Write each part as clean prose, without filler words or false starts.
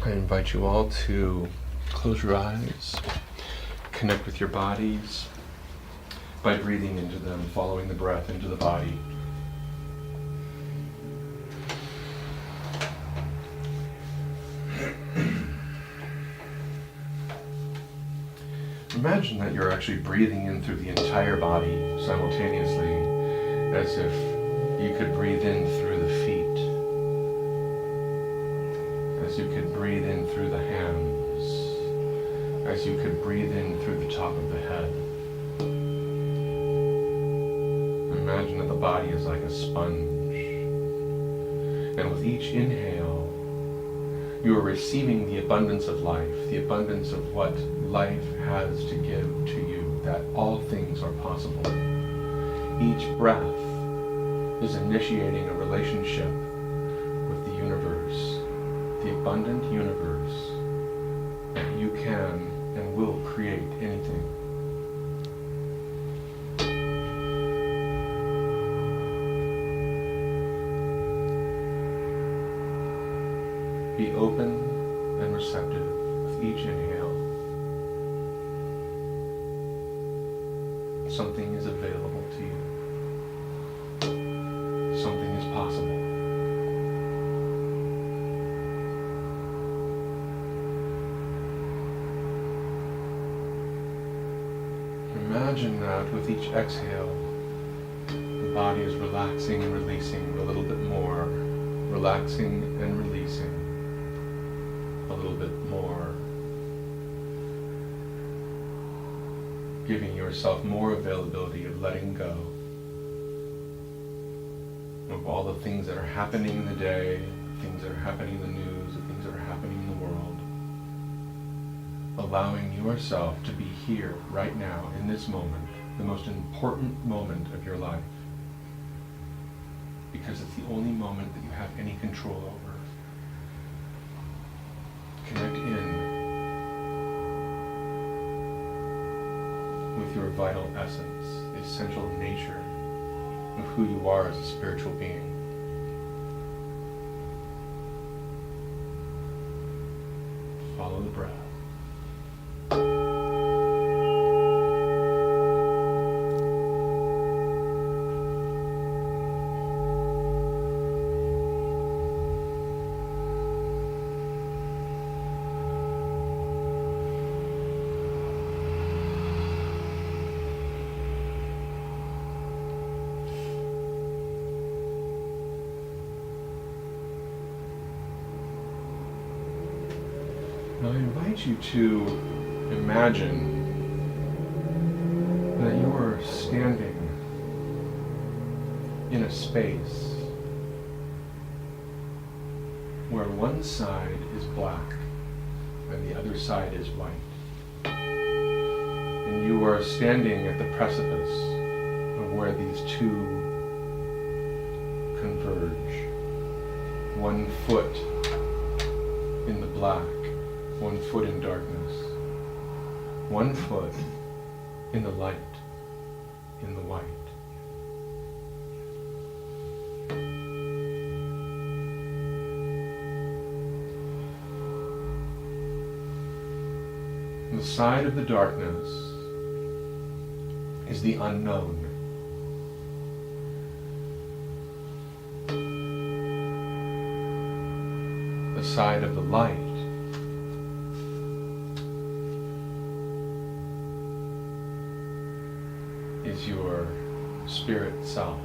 I invite you all to close your eyes, connect with your bodies by breathing into them, following the breath into the body. Imagine that you're actually breathing in through the entire body simultaneously, as if you could breathe in through the feet, as you could breathe in through the hands, as you could breathe in through the top of the head. Imagine that the body is like a sponge, and with each inhale, you are receiving the abundance of life, the abundance of what life has to give to you, that all things are possible. Each breath is initiating a relationship with the universe, the abundant universe, that you can and will create anything. Be open and receptive with each inhale. Something is available to you. Something is possible. Imagine that with each exhale, the body is relaxing and releasing a little bit more, relaxing and releasing a little bit more, giving yourself more availability of letting go of all the things that are happening in the day, the things that are happening in the news, the things that are happening in the world. Allowing yourself to be here right now in this moment, the most important moment of your life, because it's the only moment that you have any control over. Connect in with your vital essence, the essential nature of who you are as a spiritual being. Follow the breath. Now I invite you to imagine that you are standing in a space where one side is black and the other side is white. And you are standing at the precipice of where these two converge. 1 foot in the black, 1 foot in darkness, 1 foot in the light, in the white. The side of the darkness is the unknown. The side of the light is your spirit self,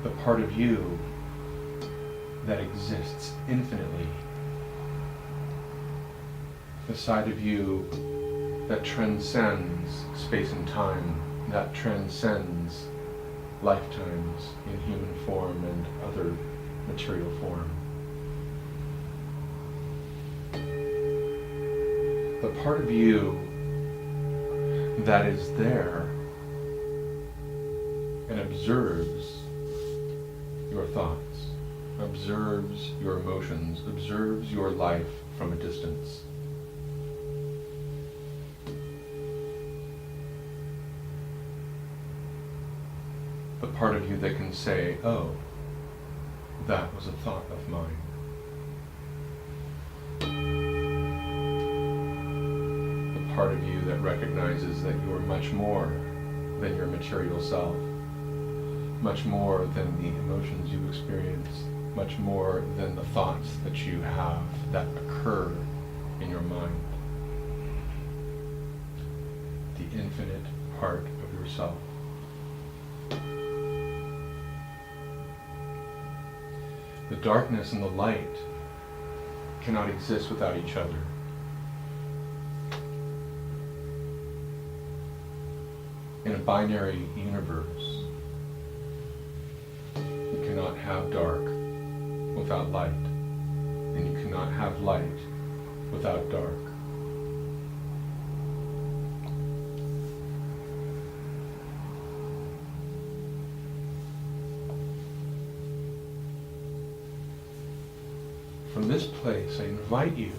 the part of you that exists infinitely, the side of you that transcends space and time, that transcends lifetimes in human form and other material form. The part of you that is there and observes your thoughts, observes your emotions, observes your life from a distance. The part of you that can say, oh, that was a thought of mine. part of you that recognizes that you are much more than your material self, much more than the emotions you experience, much more than the thoughts that you have that occur in your mind. The infinite part of yourself. The darkness and the light cannot exist without each other. In a binary universe, you cannot have dark without light, and you cannot have light without dark. From this place, I invite you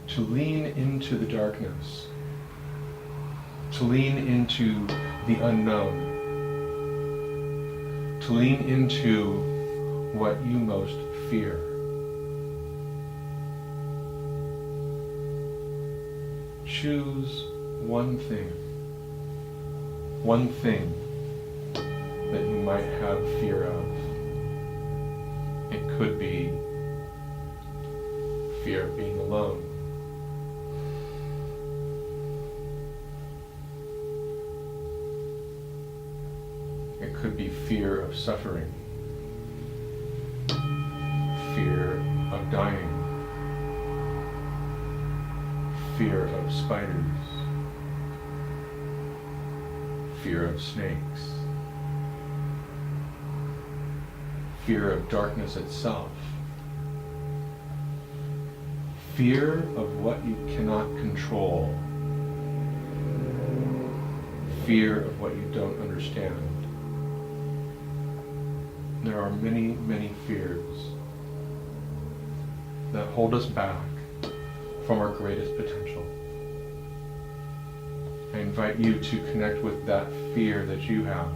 to lean into the darkness, to lean into the unknown, to lean into what you most fear. Choose one thing that you might have fear of. It could be fear of being alone. It could be fear of suffering, fear of dying, fear of spiders, fear of snakes, fear of darkness itself, fear of what you cannot control, fear of what you don't understand. There are many, many fears that hold us back from our greatest potential. I invite you to connect with that fear that you have.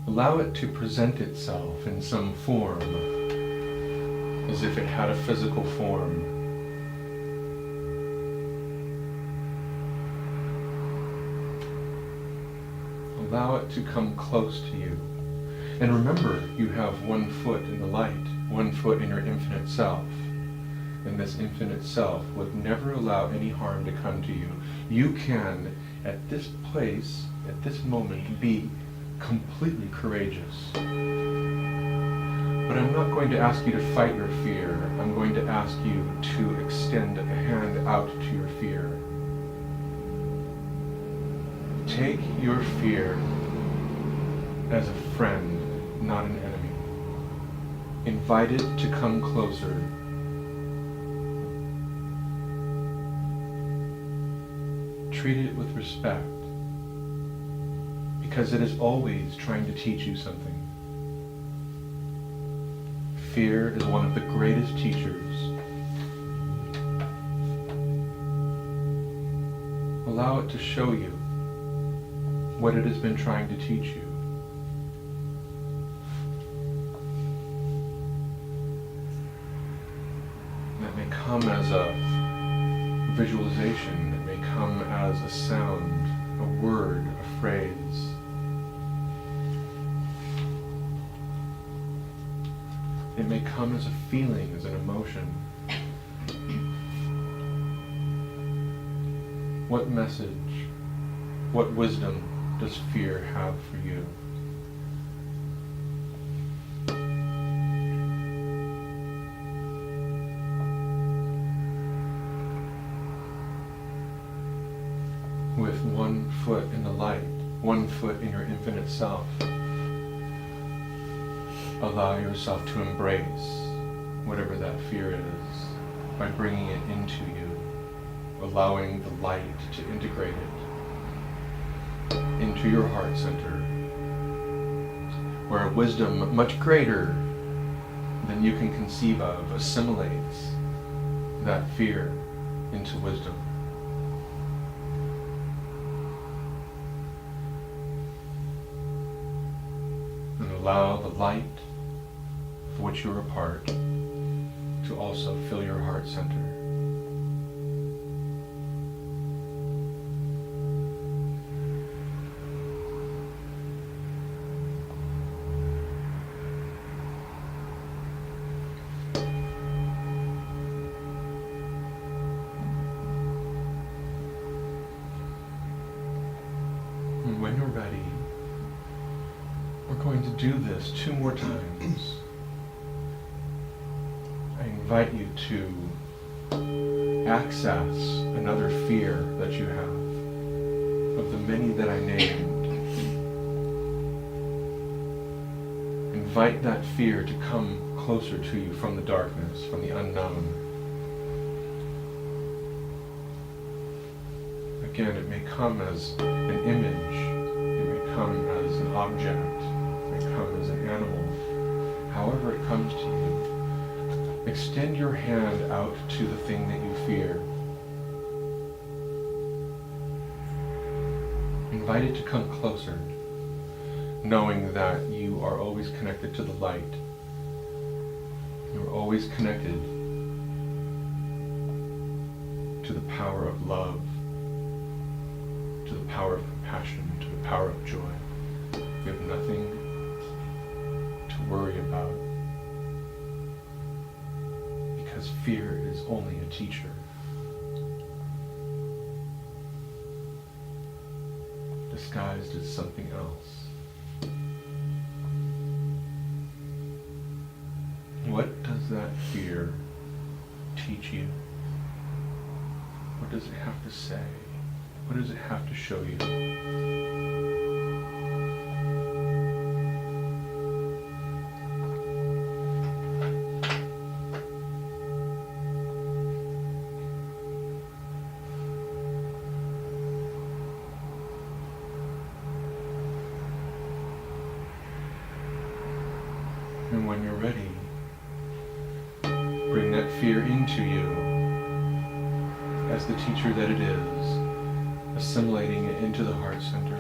Allow it to present itself in some form, as if it had a physical form. Allow it to come close to you. And remember, you have one foot in the light, one foot in your infinite self. And this infinite self would never allow any harm to come to you. You can, at this place, at this moment, be completely courageous. But I'm not going to ask you to fight your fear. I'm going to ask you to extend a hand out to your fear. Take your fear as a friend, not an enemy. Invite it to come closer. Treat it with respect, because it is always trying to teach you something. Fear is one of the greatest teachers. Allow it to show you what it has been trying to teach you. That may come as a visualization, it may come as a sound, a word, a phrase. It may come as a feeling, as an emotion. What message, what wisdom does fear have for you? With one foot in the light, one foot in your infinite self, allow yourself to embrace whatever that fear is by bringing it into you, allowing the light to integrate it into your heart center, where wisdom much greater than you can conceive of assimilates that fear into wisdom. And allow the light of which you are a part to to also fill your heart center. And when you're ready, we're going to do this 2 more times. I invite you to access another fear that you have, of the many that I named. Invite that fear to come closer to you from the darkness, from the unknown. Again, it may come as an image, it may come as an object, it may come as an animal. However it comes to you, extend your hand out to the thing that you fear. Invite it to come closer, knowing that you are always connected to the light. You are always connected to the power of love, to the power of compassion, to the power of joy. You have nothing to worry about, because fear is only a teacher. Disguised as something else. What does that fear teach you? What does it have to say? What does it have to show you? And when you're ready, bring that fear into you as the teacher that it is, assimilating it into the heart center.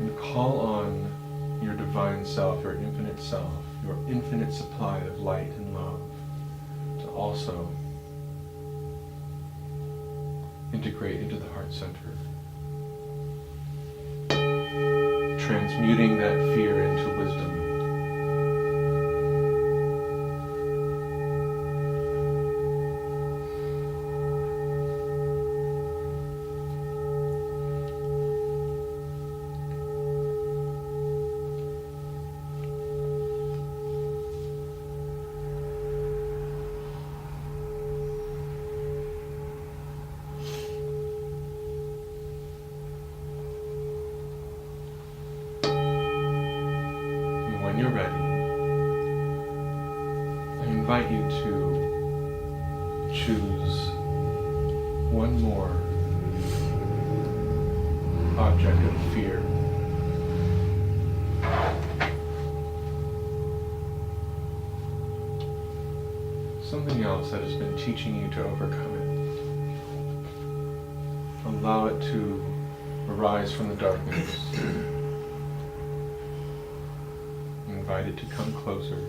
And call on your divine self, your infinite self, your infinite supply of light and love to also integrate into the heart center, transmuting that fear into wisdom. When you're ready, I invite you to choose one more object of fear. Something else that has been teaching you to overcome it. Allow it to arise from the darkness. Invite it to come closer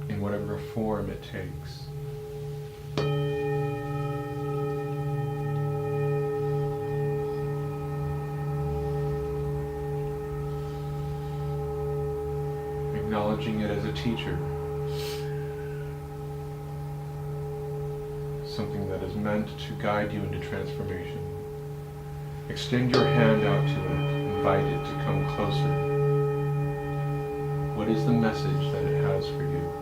in whatever form it takes. Acknowledging it as a teacher, something that is meant to guide you into transformation. Extend your hand out to it. Invite it to come closer. What is the message that it has for you?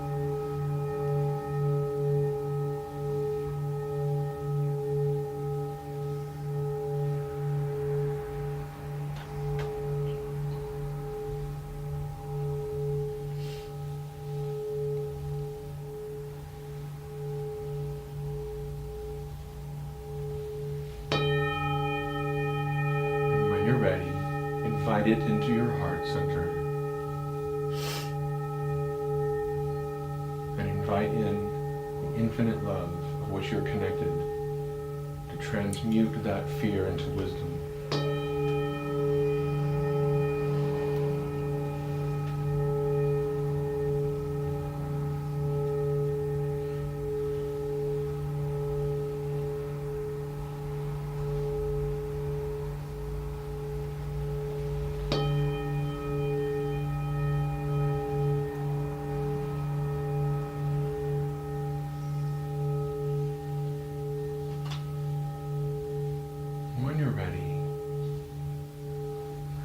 And when you're ready, invite it into your heart center. And invite in the infinite love of which you're connected to transmute that fear into wisdom. ready,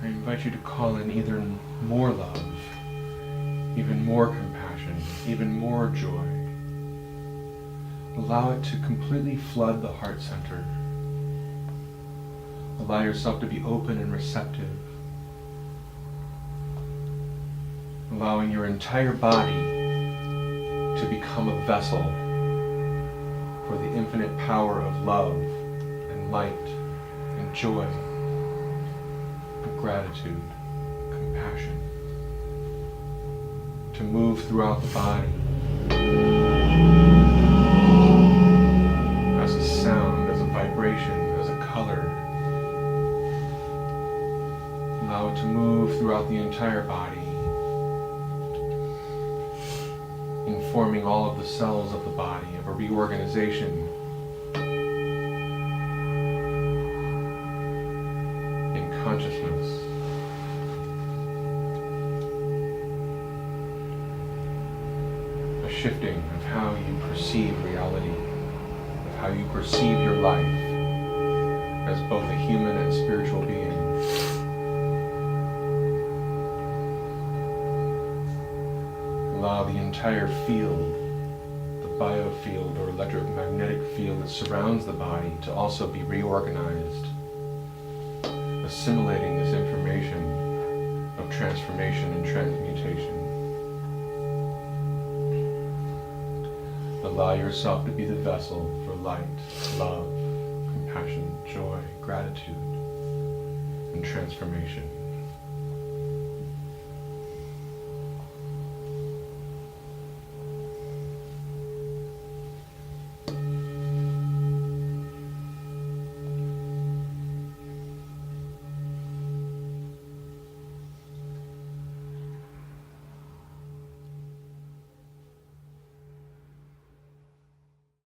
I invite you to call in either more love, even more compassion, even more joy. Allow it to completely flood the heart center. Allow yourself to be open and receptive, allowing your entire body to become a vessel for the infinite power of love and light and joy and gratitude, compassion, to move throughout the body as a sound, as a vibration, as a color. Allow it to move throughout the entire body, informing all of the cells of the body, of a reorganization in consciousness. A shifting of how you perceive reality, of how you perceive your life as both a human and spiritual being. Allow the entire field, the biofield or electromagnetic field that surrounds the body, to also be reorganized, assimilating this information of transformation and transmutation. Allow yourself to be the vessel for light, love, compassion, joy, gratitude, and transformation.